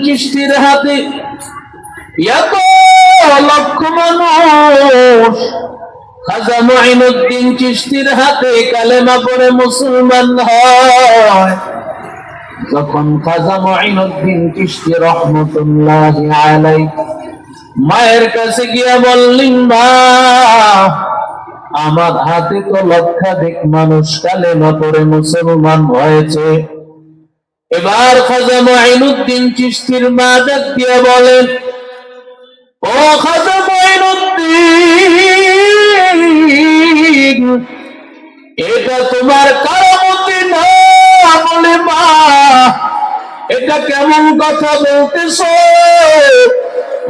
চিশতির হাতে এত লক্ষ মানুষ খাজা মুঈনুদ্দিন চিশতির হাতে কালেমা পড়ে মুসলমান হয়। যখন খাজা মুঈনুদ্দিন চিশতি রহমাতুল্লাহি আলাইহি মায়ের কাছে গিয়া বললেন, মা, আমার হাতে তো লক্ষাধিক মানুষ কালেমা পড়ে মুসলমান হয়েছে। এবার খাজা মুঈনুদ্দিন চিশতির মা ডাক দিয়া বলেন, ও খাজা মুঈনুদ্দিন, এটা তোমার কারামতি না। বলে, মা, এটা কেমন কথা বলতেছো?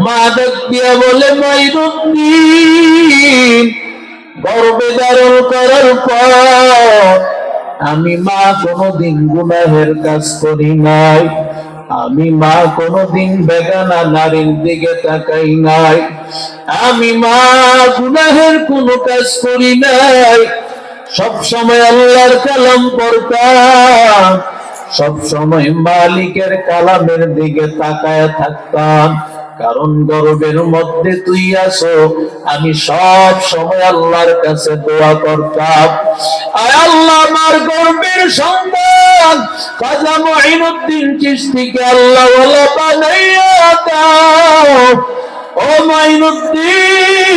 মা ডাক দিয়া বলে, মুঈনুদ্দিন, গর্ভে ধারণ করার পর আমি মা কোনদিন গুনাহের কাজ করি নাই। আমি মা কোনদিন বেগানা নারীর দিকে তাকাই নাই। আমি মা গুনাহের কোন কাজ করি নাই। সব সময় আল্লাহর কালাম পড়তাম, সব সময় মালিকের কালামের দিকে তাকায় থাকতাম। কারণ গর্বের মধ্যে তুই আছো, আমি সব সময় আল্লাহর কাছে দোয়া করতাম, আয় আল্লাহ, আমার গর্বের সন্তান খাজা মুঈনুদ্দিন চিশতিকে আল্লাহ ওয়ালা বানাইয়া দাও। ও মুঈনুদ্দিন,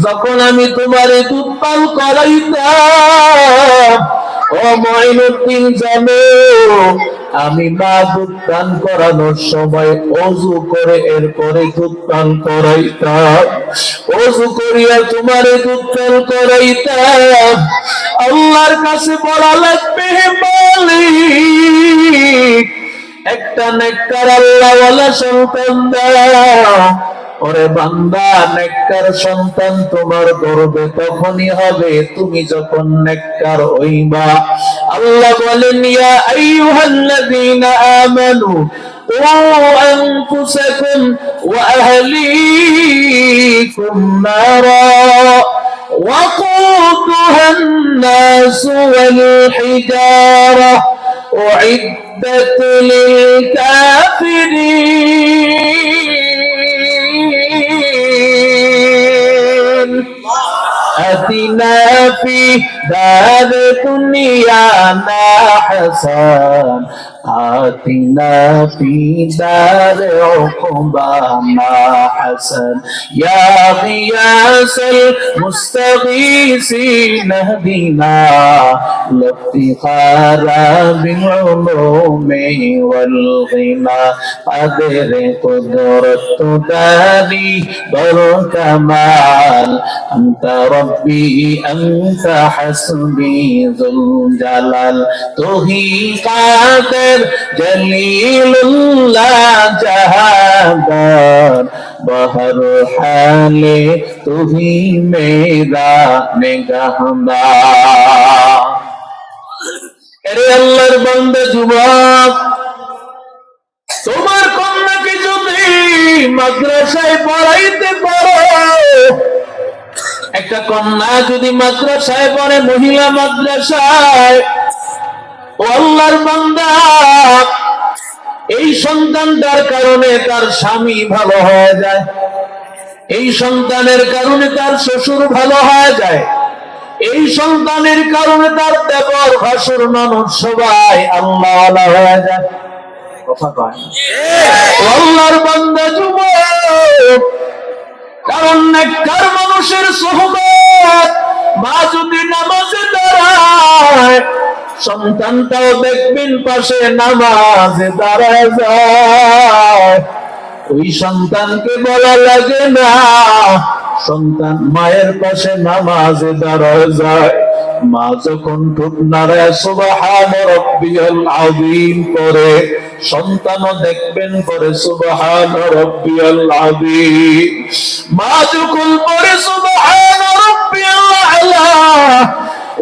যখন আমি তোমারে দুধ পান করাইতাম, ও মুঈনুদ্দিন জানো, আমি মা দুধ পান করানোর সময় ওযু করে এরপরে দুধ পান করাইতাম। ওযু করিয়া তোমারে দুধ পান করাইতাম। আল্লাহর কাছে বলা লাগবে, মালিক, একটা নেককার আল্লাহওয়ালা সন্তান দাও। ওরে বান্দা, নেককার সন্তান তোমার গর্বে তখনই হবে তুমি যখন নেককার হইবা। আল্লাহ বলেন, ইয়া আইয়ুহাল্লাযীনা আমানু কু আনফুসাকুম ওয়া আহলীকুম নারা ওয়াকুদুহান নাস ওয়াল হিজারা উইদ্দাত লিল কাফিরিন আতিনা ফি দার দুনিয়ানা হাসান আতিনা ফি দার উকবানা হাসান ইয়া গিয়াসাল মুস্তাগীসিন হদিনা লফতিখারা বিল উলুমি ওয়াল গিনা আদর কুদরত দারি বর কামাল আনতা রব্বি আনতা হাসবি যুল জালাল তুহি কাদের জলিলুল্লাহ জাহাদার বহর হালে তুহি মেরা নিগাহদার। আরে আল্লাহর বান্দা যুবক, তোমার কন্যাকে যদি মাদ্রাসায় পড়াইতে পারো, একটা কন্যা যদি মাদ্রাসায় পড়ে, মহিলা মাদ্রাসায়, ও আল্লাহর বান্দা, এই সন্তানটার কারণে তার স্বামী ভালো হয়ে যায়, এই সন্তানের কারণে তার শ্বশুর ভালো হয়ে যায়, এই সন্তানের কারণে তার দেবর ভাসুর ননদ সবাই আল্লাহওয়ালা হয়ে যায়। কথা কয় আল্লাহর বান্দা যুবক, কারণ নেককার মানুষের সোহবত, মা যদি নামাজে দাঁড়ায়, সন্তানটাও দেখবেন পাশে নামাজে দাঁড়ায় যায়। ওই সন্তানকে বলা লাগে না, সন্তান মায়ের পাশে নামাজে দাঁড়ায় যায়। মা যখন ঠোঁট নাড়ায় সুবহান রাব্বিয়াল আযীম করে, সন্তানও দেখবেন করে সুবহান রাব্বিয়াল আযীম। মা যখন পড়ে সুবহান রাব্বিয়াল আলা,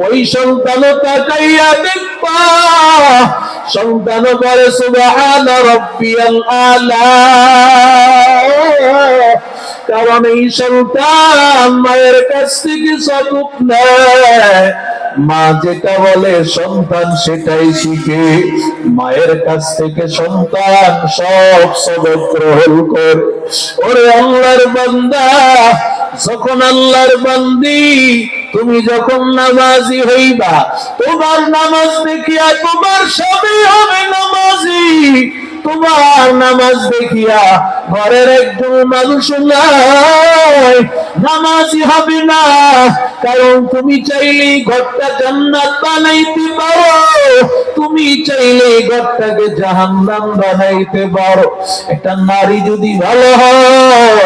ওই সন্তানও তাকাইয়া দেখবা, সন্তানও পড়ে সুবহান রাব্বিয়াল আলা। কারণ এই সন্তান মায়ের কাছ থেকে সবক নেয়। মা যেটা বলে সন্তান সেটাই শিখে। মায়ের কাছ থেকে সন্তান সব সবক গ্রহণ করে। ওরে আল্লাহর বান্দা, যখন আল্লাহর বান্দি তুমি যখন নামাজি হইবা, তোমার নামাজ দেখিয়া তোমার স্বামী হবে নামাজি। তোমার নামাজ দেখিয়া ঘরের একজন মানুষ নাই নামাজি হবে না। কারণ তুমি চাইলে ঘরটা জান্নাত বানাইতে পারো, তুমি চাইলে ঘরটাকে জাহান্নাম বানাইতে পারো। একটা নারী যদি ভালো হয়,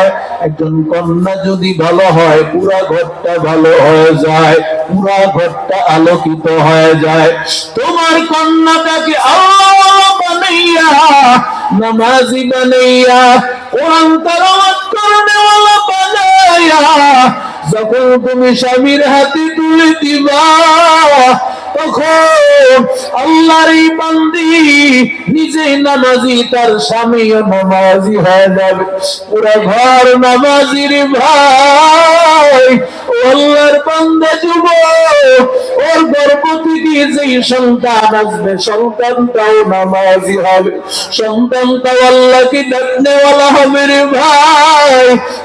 একজন কন্যা যদি ভালো হয়, পুরা ঘরটা ভালো হয়ে যায়, পুরা ঘরটা আলোকিত হয়ে যায়। তোমার কন্যাটাকে আল্লাহ বানাইয়া, নামাজি বানাইয়া, কোরআন তেলাওয়াত করনেওয়ালা বানাইয়া যখন তুমি স্বামীর হাতে তুলে দিবা, তখন আল্লাহর এই বান্দি নিজে নামাজি, তার স্বামীও নামাজি হয়ে যাবে। পুরা ঘর নামাজির ভাই। ও আল্লাহর বান্দা যুবক, ওর গর্ভ থেকে যেই সন্তান আসবে, সন্তানটাও নামাজি হবে, সন্তানটাও আল্লাহকে ডাকনেওয়ালা হবে রে ভাই।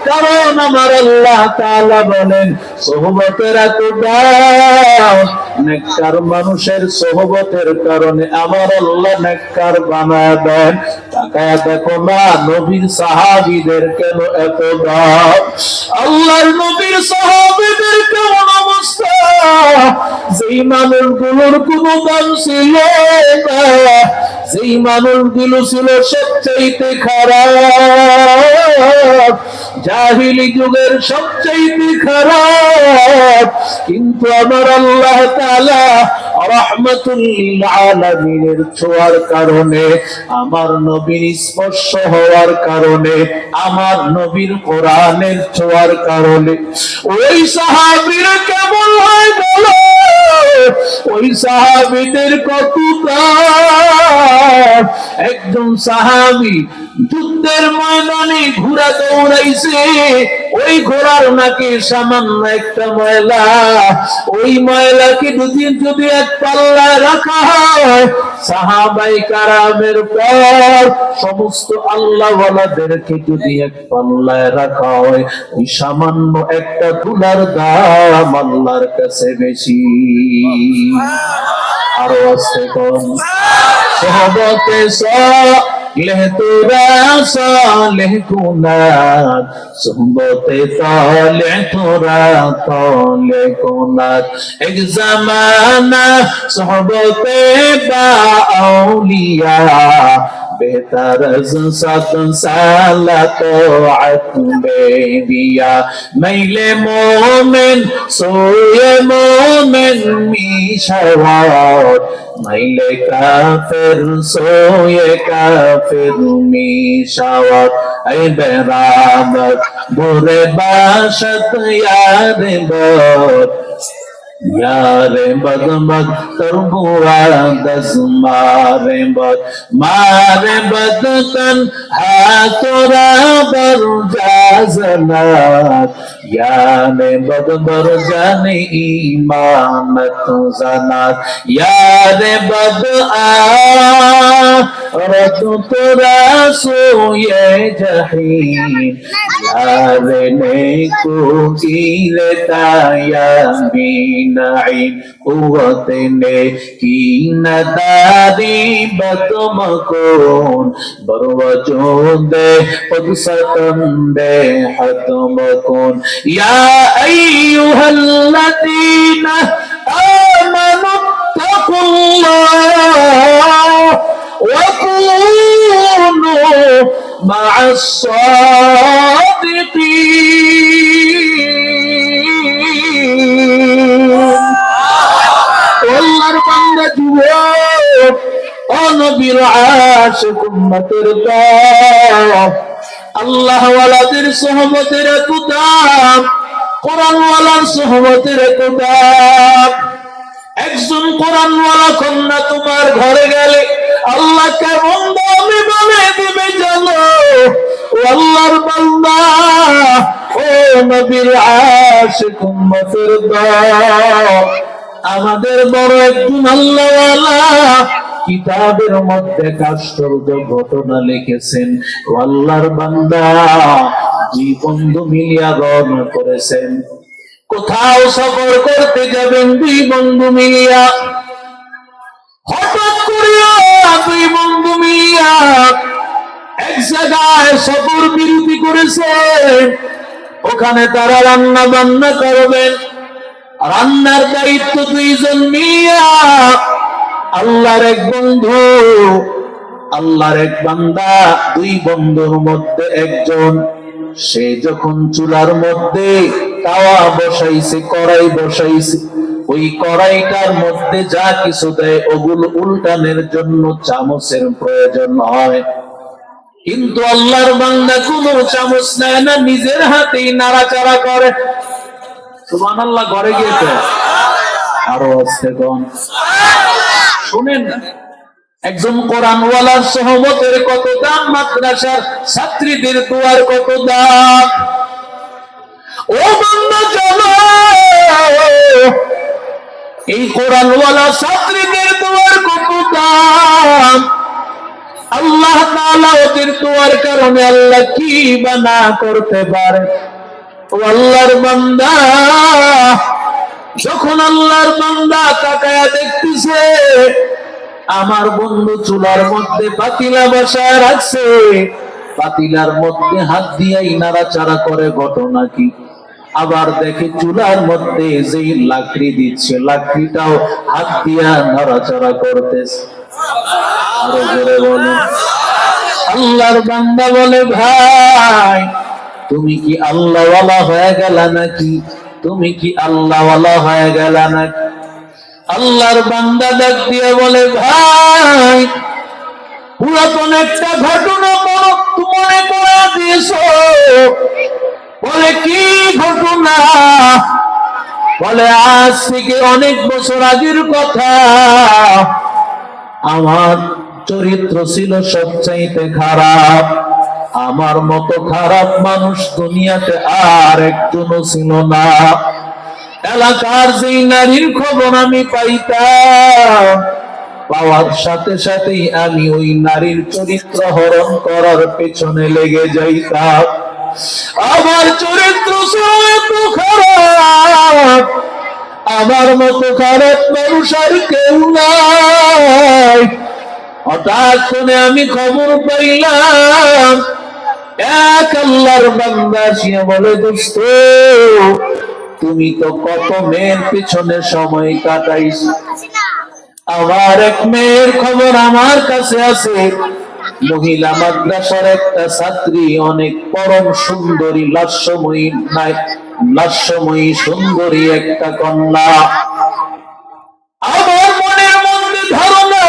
কারণ আমার আল্লাহ তাআলা বলেন, সোহবতের এত দাম, নেককার মানুষের সোহবতের কারণে আমার আল্লাহ নেককার বানায় দেন। তাকায় দেখো না নবীর সাহাবীদের কেন এত দাম, আল্লাহর নবীর সাহাবীদের কেমন অবস্থা। যেই মানুষগুলোর কোনো দাম ছিল না, যেই মানুষগুলো ছিল সবচাইতে খারাপ, জাহিলি যুগের সবচাইতে খারাপ, কিন্তু আমার আল্লাহ তাআলা রাহমাতুল লিল আলামিনের ছোঁয়ার কারণে, আমার নবীর স্পর্শ হওয়ার কারণে, আমার নবীর কোরআনের ছোঁয়ার কারণে ওই সাহাবীরা কেমন হয় বলো? ওই সাহাবীদের কত দাম। একজন সাহাবী যুদ্ধের ময়দানে ঘোড়া দৌড়াইছে, ওই ঘোড়ার নাকি সামান্য একটা ময়লা, ওই ময়লাকে যদি এক পাল্লায় রাখা হয়, সাহাবায়ে কেরামের পর সমস্ত আল্লাহওয়ালাদেরকে যদি এক পাল্লায় রাখা হয়, ওই সামান্য একটা ধুলার দাম আল্লাহর কাছে বেশি। আরো আসতে কম সোহবতে সালেহ তোরা সালেহ কুনাত, সোহবতে সালেহ তোরা সালেহ কুনাত। এক জামানা সোহবতে বা আউলিয়া, बेहतर सत साला तो बेदिया, मैले मोमिन सोए मोमिन मिशवार, मैले काफिर सोए काफिर मिशवार। ऐ बराबर बुरे बाशत यार बार, यारे बदमद तरबुआ दस मारे बद, मारे बदतन हाथोरा बर जाजनात, यारे बदबर जाने ईमानत जनात, यारे बद आ रत तोरा सोये जहीम, यारे ने को की लेता या बीन कुव्वत ने की नदारी बदमकोन, बरवजोदे कुदसतम बेहतमकोन। या अय्युहल्लज़ीना आमनु तक़ुल्लाह वकूनु मअस-सादिक़ीन। আল্লাহর বান্দা যুবক, ও নবীর আশিক উম্মতের দল, আল্লাহ ওয়ালাদের সোহবতের এত দাম, কোরআন ওয়ালার সোহবতের এত দাম। একজন কোরআন ওয়ালা কন্যা তোমার ঘরে গেলে আল্লাহ কেমন দামি বানিয়ে দিবে জানো? ও আল্লাহর বান্দা, নবীর আশিক উম্মতের দল। আমাদের বড় একজন আল্লাহওয়ালা কিতাবের মধ্যে আশ্চর্য ঘটনা লিখেছেন। আল্লাহর বান্দা দুই বন্ধু মিলিয়া রওনা করেছেন। কোথাও সফর করতে যাবেন দুই বন্ধু মিলিয়া। হঠাৎ করিয়া দুই বন্ধু মিলিয়া এক জায়গায় সফর বিরতি করেছে। ওখানে তারা রান্না বান্না করবেন। রান্নার দায়িত্ব দুইজন মিলিয়া। আল্লাহর এক বন্ধু, আল্লাহর এক বান্দা, দুই বন্ধুর মধ্যে একজন, সে যখন চুলার মধ্যে তাওয়া বসাইছে, কড়াই বসাইছে, ওই কড়াইটার মধ্যে যা কিছু দেয় ওগুলো উল্টানোর জন্য চামচের প্রয়োজন হয়। কিন্তু আল্লাহর বান্দা কোনো চামচ নেয় না, নিজের হাতেই নাড়াচাড়া করে। সুবহানাল্লাহ। ঘরে গিয়েছে আরো আসতে কোন শুনেন না। একজন কোরআনওয়ালার সহমতের কত দাম, মাদ্রাসার ছাত্রীদের দোয়ার কত দাম। ও বান্দা চলো, এই কোরআনওয়ালা ছাত্রীদের দোয়ার কত দাম। আল্লাহ তাআলা ওদের দোয়ার কারণে আল্লাহ কি বা না করতে পারে। ও আল্লাহর বান্দা, যখন আল্লাহর বান্দা তাকায়া দেখতেছে আমার বন্ধু চুলার মধ্যে পাতিলা বসায় রাখছে, পাতিলার মধ্যে হাত দিয়াই নাড়াচাড়া করে, ঘটনা কি? আবার দেখে চুলার মধ্যে যেই লাকড়ি দিচ্ছে, লাকড়িটাও হাত দিয়া নাড়াচাড়া করতেছে। আরো জোরে বলেন। আল্লাহর বান্দা বলে, ভাই তুমি কি আল্লাহওয়ালা হয়ে গেলা নাকি? তুমি কি আল্লাহওয়ালা হয়ে গেলা নাকি? আল্লাহর বান্দা ডাক দিয়ে বলে, ভাই পুরাতন একটা ঘটনা মনে করে দিয়েছো। বলে, কি ঘটনা? বলে, আজ থেকে অনেক বছর আগের কথা। আমার চরিত্র ছিল সবচাইতে খারাপ। আমার মতো খারাপ মানুষ দুনিয়াতে আর একজনও ছিল না। এলাকার যেই নারীর খবর আমি পাইতাম, পাওয়ার সাথে সাথেই আমি ওই নারীর চরিত্র হরণ করার পেছনে লেগে যাইতাম। আমার চরিত্র এত খারাপ, আমার মতো খারাপ মানুষ আর কেউ নাই। হঠাৎ করে আমি খবর পাইলাম, এক আল্লাহর বান্দা আসিয়া বলে, দোস্ত তুমি তো কত মেয়ের পিছনে সময় কাটাইছ। আমার এক মেয়ের খবর আমার কাছে আছে। মহিলা মাদ্রাসার একটা ছাত্রী, অনেক পরম সুন্দরী, লাস্যময়ী সুন্দরী একটা কন্যা। আমার মনের মধ্যে ধারণা,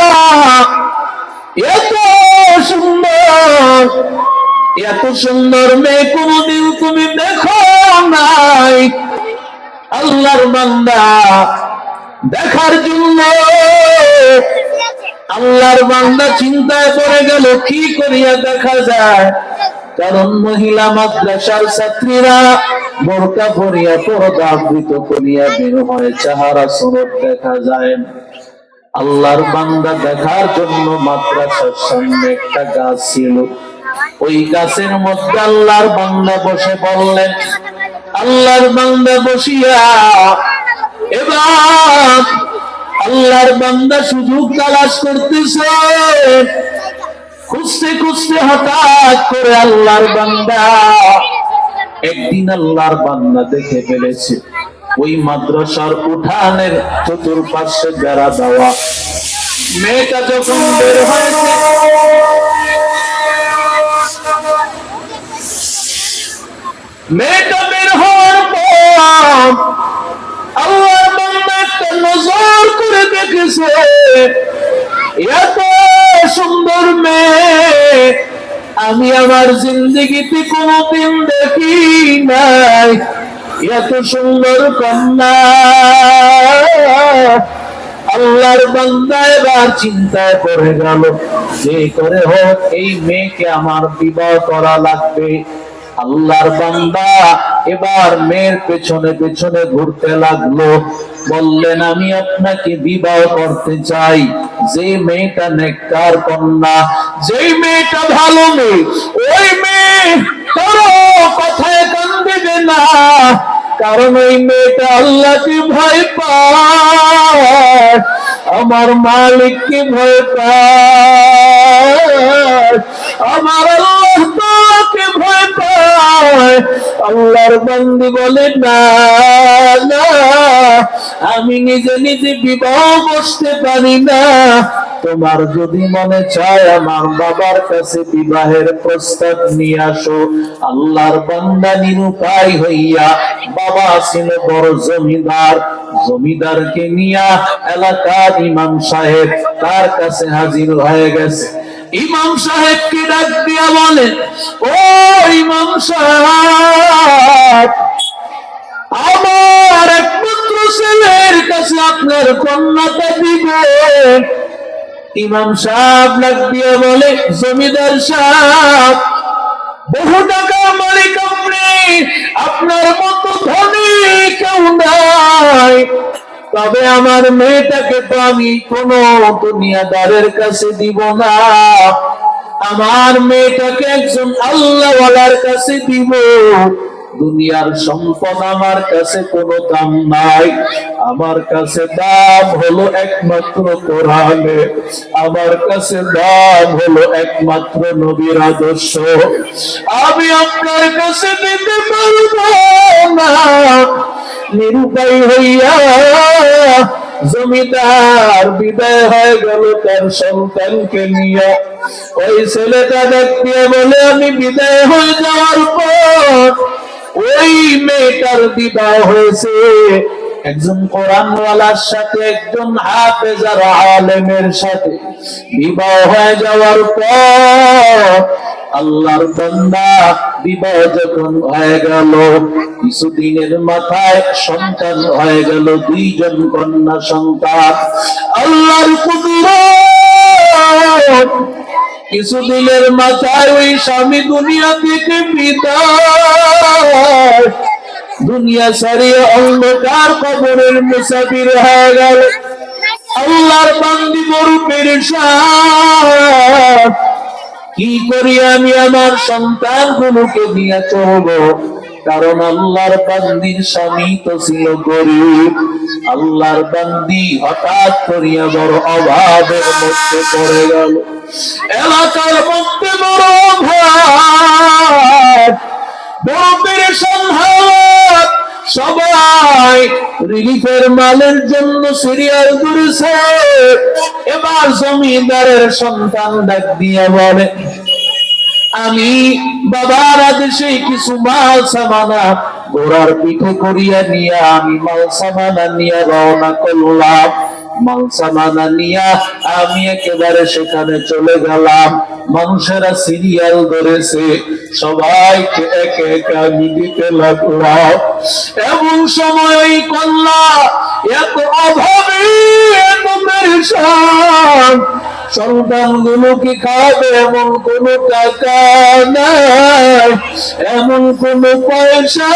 এত সুন্দর, এত সুন্দর মেয়ে কোনদিন তুমি দেখো নাই। আল্লাহর বান্দা দেখার জন্য আল্লাহর বান্দা চিন্তায় পড়ে গেল, কি করিয়া দেখা যায়। কারণ মহিলা মাদ্রাসার ছাত্রীরা বোরকা পরিয়া, পর্দা আবৃত করিয়া বের হয়, চেহারা সুরত দেখা যায়। আল্লাহর বান্দা দেখার জন্য মাদ্রাসার সামনে একটা গাছ ছিল। ওই গাছের মধ্যে আল্লাহর বান্দা বসে পড়লেন। আল্লাহর বান্দা বসিয়া এবার আল্লাহর বান্দা সুযোগ তালাশ করতেছে। খুঁজতে খুঁজতে হঠাৎ করে আল্লাহর বান্দা একদিন আল্লাহর বান্দা দেখে ফেলেছে, ওই মাদ্রাসার উঠানের চতুর্পাশে বেড়া দেওয়া। মেয়েটা যখন বের হয়েছে, মেয়েটা বের হওয়ার পর আল্লাহর বান্দা একটা নজর করে দেখেছে, এত সুন্দর মেয়ে আমি আমার জিন্দগিতে কোনদিন দেখি নাই। এত সুন্দর কন্যা। আল্লাহর বান্দা এবার চিন্তায় পড়ে গেল, যে করে হোক এই মেয়েকে আমার বিবাহ করা লাগবে। আল্লাহর বান্দা এবার মেয়ের পেছনে পেছনে ঘুরতে লাগলো। বললেন, আমি আপনাকে বিবাহ করতে চাই। যে মেয়েটা নেককার কন্যা, যে মেয়েটা ভালো মেয়ে, ওই মেয়ে কারো কথায় কান দেবে না, কারণ ওই মেয়েটা আল্লাহকে ভয় পায়, আমার মালিককে ভয় পায়, আমার আল্লাহ তাআলাকে ভয় পায়। আল্লাহর বান্দী বলে, না না, আমি নিজে নিজে বিবাহ বসতে পারি না। তোমার যদি মনে চায় আমার বাবার কাছে বিবাহের প্রস্তাব নিয়ে আসো। আল্লাহর বান্দা নিরুপায় হইয়া, বাবা ছিল বড় জমিদার, জমিদারকে নিয়া এলাকার ইমাম সাহেব তার কাছে হাজির হয়ে গেছে। ইমাম সাহেবকে ডাক দিয়া বলেন, ও ইমাম সাহেব, আমার একমাত্র ছেলের কাছে আপনার কন্যাটা দিবেন। ইমাম সাহেব ডাক দিয়া বলে, জমিদার সাহেব, বহু টাকা মালিক আপনি, আপনার মতো ধনী কেউ নাই, তবে আমার মেয়েটাকে তো আমি কোন দুনিয়াদারের কাছে দিব না, আমার মেয়েটাকে একজন আল্লাহওয়ালার কাছে দিব। দুনিয়ার সম্পদ আমার কাছে কোনো দাম নাই, আমার কাছে দাম হলো একমাত্র কোরআনে, আমার কাছে দাম হলো একমাত্র নবীর আদর্শ। আমি আপনার কাছে দিতে পারবো না। নিরুপায় হইয়া জমিদার বিদায় হয়ে গেল তার সন্তানকে নিয়ে। ওই ছেলেটা দেখতে বলে, আমি বিদায় হয়ে যাওয়ার পর ওই মেয়েটার বিবাহ হয়েছে একজন কোরআনওয়ালার সাথে, একজন হাফেজার আলেমের সাথে। বিবাহ হয়ে যাওয়ার পর আল্লাহর বান্দা বিবাহ যখন হয়ে গেল, কিছুদিনের মাথায় সন্তান হয়ে গেল, দুইজন কন্যা সন্তান। আল্লাহর কুদরত, কিছুদিনের মাথায় ওই স্বামী দুনিয়া থেকে বিদায়, দুনিয়া ছাড়িয়ে অন্ধকার কবরের মুসাফির হয়ে গেল। আল্লাহর বান্দি বড় পেরেশান, কি করি আমি আমার সন্তান গুলোকে নিয়ে চলবো? কারণ আল্লাহর বান্দির স্বামী তো ছিল গরিব। আল্লাহর বান্দি হঠাৎ করিয়া বড় অভাবের মধ্যে পড়ে গেল, এলাকার মধ্যে বড় অভাব, বড় পেরেশান হালত। সবাই রিলিফের মালের জন্য সিরিয়াল ধরেছে। এবার জমিদারের সন্তান ডাক দিয়ে বলে, আমি বাবার আদেশে কিছু মাল সামানা ঘোড়ার পিঠে করিয়া নিয়ে আমি মাল সামানা নিয়ে রওনা করলাম। মাল সামানা নিয়ে আমি একেবারে সেখানে চলে গেলাম। মানুষেরা সিরিয়াল ধরেছে, সবাইকে একে একে আমি দিতে লাগলাম। এমন সময় কন্যা এত অভাবে, এত পেরেশান, সন্তানগুলোকে খাবে এমন কোন টাকা নাই, এমন কোন পয়সা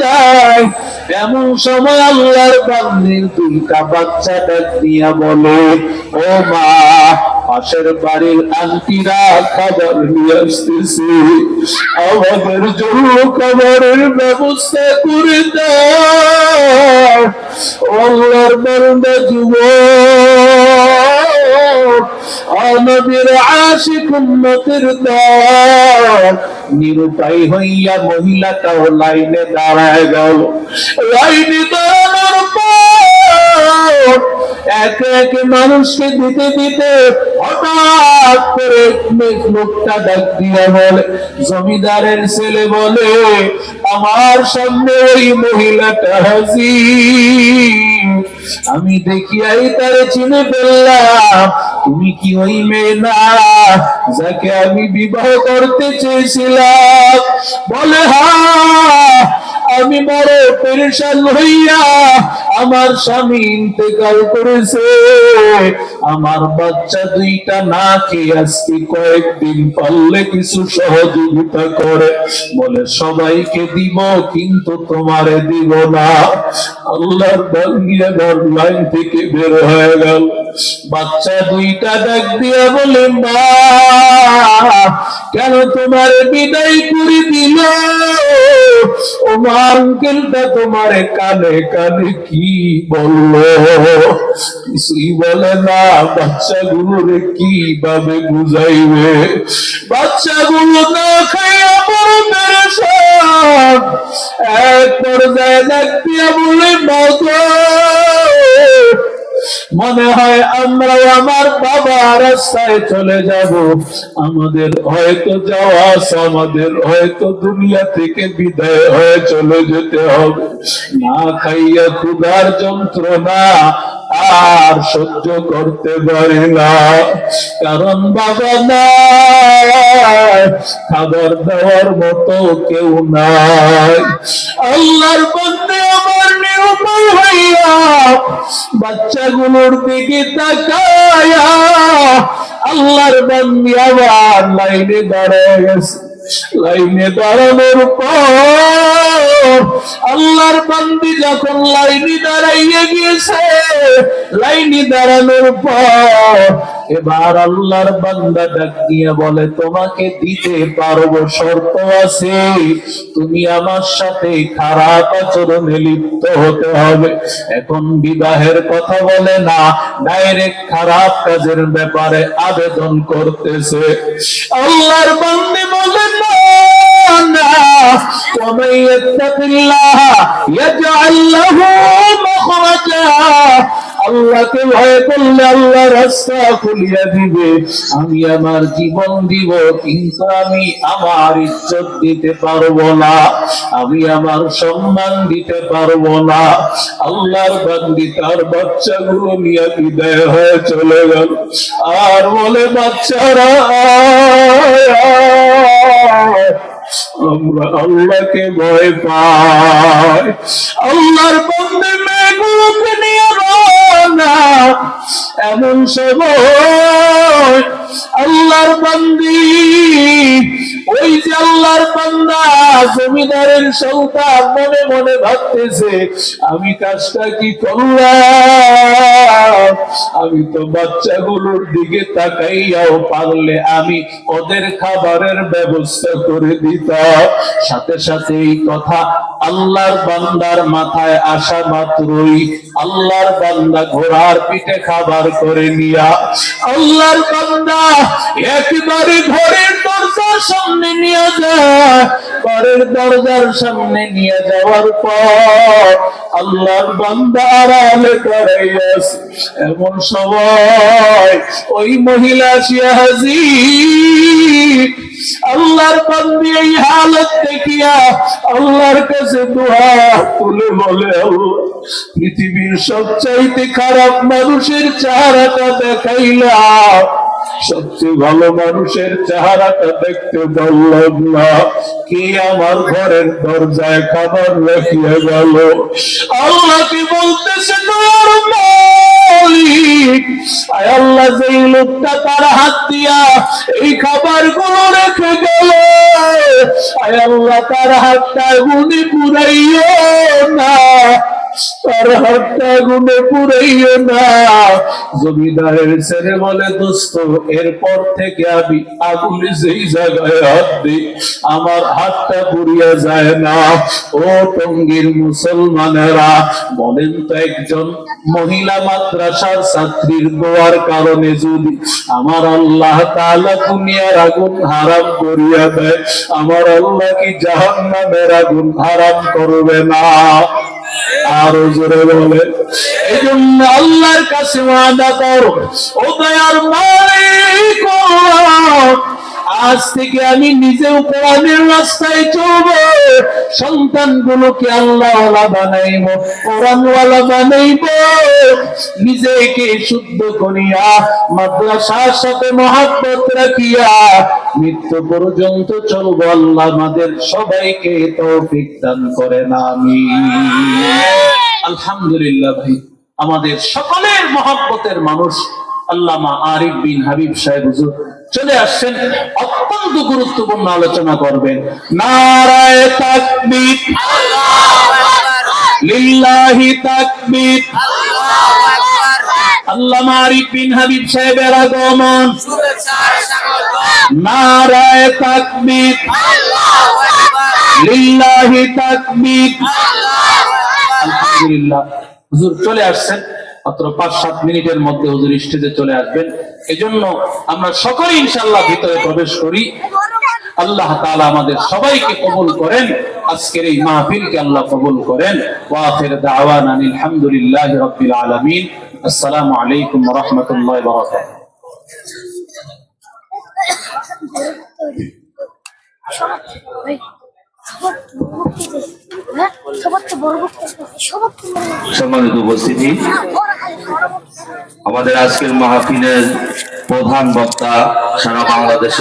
নাই। এমন সময় আল্লাহর বান্দির দুইটা বাচ্চা ডাক দিয়া বলে, ও মা, পাশের বাড়ির আন্টিরা খাবার নিয়ে আসতেছে, আমাদের জন্য খাবারের ব্যবস্থা করে দাও। আল্লাহর বান্দা যুবক, নবীর আশিক উম্মতের দল, নিরুপায় হইয়া মহিলাটাও লাইনে দাঁড়ায় গেল। লাইনে দাঁড়ানোর পর একে একে মানুষকে দিতে দিতে হঠাৎ করে লোকটা ডাক দিয়া বলে, জমিদারের ছেলে বলে, আমার সামনে ওই মহিলাটা হাজির। আমি দেখিয়াই তারে চিনে ফেললাম। তুমি কি ওই মেয়ে না যাকে আমি বিবাহ করতে চেয়েছিলাম? বলে, হ্যাঁ, আমি বড় পেরেশান হইয়া আমার স্বামী ইন্তেকাল করেছে, আমার বাচ্চা দুইটা না খেয়ে আজকে কয়েকদিন, পারলে কিছু সহযোগিতা করে। বলে সবাইকে দিব কিন্তু তোমারে দিব না। আল্লাহর বান্দিয়া লাইন থেকে বের হয়ে গেল। বাচ্চা দুইটা ডাক দিয়া বলে, মা কেন তোমারে বিদায় করে দিল? ও মা, আঙ্কেলটা তোমারে কানে কানে কি বললো? কিছুই বলে না। বাচ্চাগুলোরে কিভাবে বুঝাইবে? বাচ্চাগুলো না খাইয়া বড় পেরেশান। এক পর্যায়ে ডাক দিয়া বলে, মা মনে হয় আমরাও আমার বাবা রাস্তায় চলে যাব। আমাদের হয়তো যাওয়া আছে, আমাদের হয়তো দুনিয়া থেকে বিদায় হয়ে চলে যেতে হবে। না খাইয়া ক্ষুধার যন্ত্রণা আর সহ্য করতে পারে না, কারণ বাবা নাই, খাবার দেওয়ার মতো কেউ নাই। আল্লাহর বান্দা আমার নিরুপায় হইয়া বাচ্চাগুলোর দিকে তাকায়া আল্লাহর বান্দি আবার লাইনে দাঁড়ায় গেছে। লাইনে দাঁড়ানোর পর আল্লাহর বান্দি যখন লাইনে দাঁড়াইয়ে গিয়েছে, লাইনে দাঁড়ানোর পর এবার আল্লাহর বান্দা ডাক দিয়ে বলে, তোমাকে দিতে পারবো, শর্ত আছে, তুমি আমার সাথে খারাপ আচরণে লিপ্ত হতে হবে। এখন বিবাহের কথা বলে না, ডাইরেক্ট খারাপ কাজের ব্যাপারে আবেদন করতেছে। আল্লাহর বান্দা বলে, ومن يتق الله يجعل له مخرجا। আল্লাহকে ভয় করলে আল্লাহ রাস্তা খুলিয়া দিবে। আমি আমার জীবন দিব কিন্তু আমি আমার ইজ্জত দিতে পারবো না, আমি আমার সম্মান দিতে পারবো না। আল্লাহর বান্দি তার বাচ্চাগুলো নিয়ে বিদায় হয়ে চলে গেল। আর বলে, বাচ্চারা আমরা আল্লাহকে ভয় পাই। আল্লাহর বান্দা মেয়েগুলোকে নিয়ে রওনা। এমন সময় আল্লাহর বান্দি, ওই যে আল্লাহর বান্দা জমিদারের সন্তান, মনে মনে ভাবতেছে, আমি কাজটা কি করলাম? আমি তো বাচ্চাগুলোর দিকে তাকাইয়াও পারলে আমি ওদের খাবারের ব্যবস্থা করে দিতাম। সাথে সাথে এই কথা আল্লাহর বান্দার মাথায় আসা মাত্রই আল্লাহর বান্দা ঘোড়ার পিঠে খাবার করে নিয়া আল্লাহর বান্দা একেবারে ঘরের দরজার সামনে নিয়ে যায়। ঘরের দরজার সামনে নিয়ে যাওয়ার পর আল্লাহর বান্দা আড়ালে দাঁড়াইয়া আছে। এমন সময় ওই মহিলা আসিয়া হাজির। আল্লাহর বান্দী এই হালত দেখিয়া আল্লাহর কাছে দুহাত তুলে বলে, আল্লাহ, পৃথিবীর সবচাইতে খারাপ মানুষের চেহারাটা দেখাইলা, সবচেয়ে ভালো মানুষের চেহারাটা দেখতে পারলাম না। কে আমার ঘরের দরজায় খাবার রাখিয়া গেল? আল্লাহকে বলতেছে, আল্লাহ, যেই লোকটা তার হাত দিয়া এই খাবার গুলো রেখে গেল, আল্লাহ তার হাতটা গুনে পুরাইও না, তার হাতটা গুনে পুরাইও না। জমিদারের ছেলে বলে, দোস্ত, এরপর থেকে আমি আগুনে যেই জায়গায় হাত দিই আমার হাতটা পুড়িয়া যায় না। ও টঙ্গীর মুসলমানেরা, বলেন তো, একজন মহিলা মাদ্রাসার ছাত্রীর দোয়ার কারণে যদি আমার আল্লাহ তাআলা দুনিয়ার আগুন হারাম করিয়া দেয়, আমার আল্লাহ কি জাহান্নামের আগুন হারাম করবে না? আরো জোরে বলে। এই জন্য আল্লাহর কাছে ওয়াদা করো, ও দয়ার মালিক, আজ থেকে আমি নিজেও কোরআনের রাস্তায় চলবো, সন্তানগুলোকে আল্লাহওয়ালা বানাইবো, কোরআনওয়ালা বানাইবো, নিজেকে শুদ্ধ করিয়া মাদ্রাসার সাথে মহব্বত রাখিয়া মৃত্যু পর্যন্ত চলবো। আল্লাহ আমাদের সবাইকে তৌফিক দান করেন, আমিন। আলহামদুলিল্লাহ ভাই, আমাদের সকলের মহব্বতের মানুষ আল্লামা আরিফ বিন হাবিব সাহেব হুজুর চলে আসছেন, অত্যন্ত গুরুত্বপূর্ণ আলোচনা করবেন। নারায়ে তাকবীর, লিল্লাহি তাকবীর। আল্লামা আরিফ বিন হাবিব সাহেবের আগমন, নারায়ে তাকবীর, লিল্লাহি তাকবীর। আলহামদুলিল্লাহ, হুজুর চলে আসছেন, মাত্র 5-7 মিনিটের মধ্যে হুজুর স্টেজে চলে আসবেন। এজন্য আমরা সকলে ইনশাআল্লাহ ভিতরে প্রবেশ করি। আল্লাহ তাআলা আমাদের সবাইকে কবুল করেন, আজকের এই মাহফিলকে আল্লাহ কবুল করেন। ওয়া আখির দাওয়ানা আলহামদুলিল্লাহি রাব্বিল আলামিন। আসসালামু আলাইকুম ওয়া রাহমাতুল্লাহি ওয়া বারাকাতুহু। সম্মানিত উপস্থিতি, আমাদের আজকের মাহফিলের প্রধান বক্তা সারা বাংলাদেশ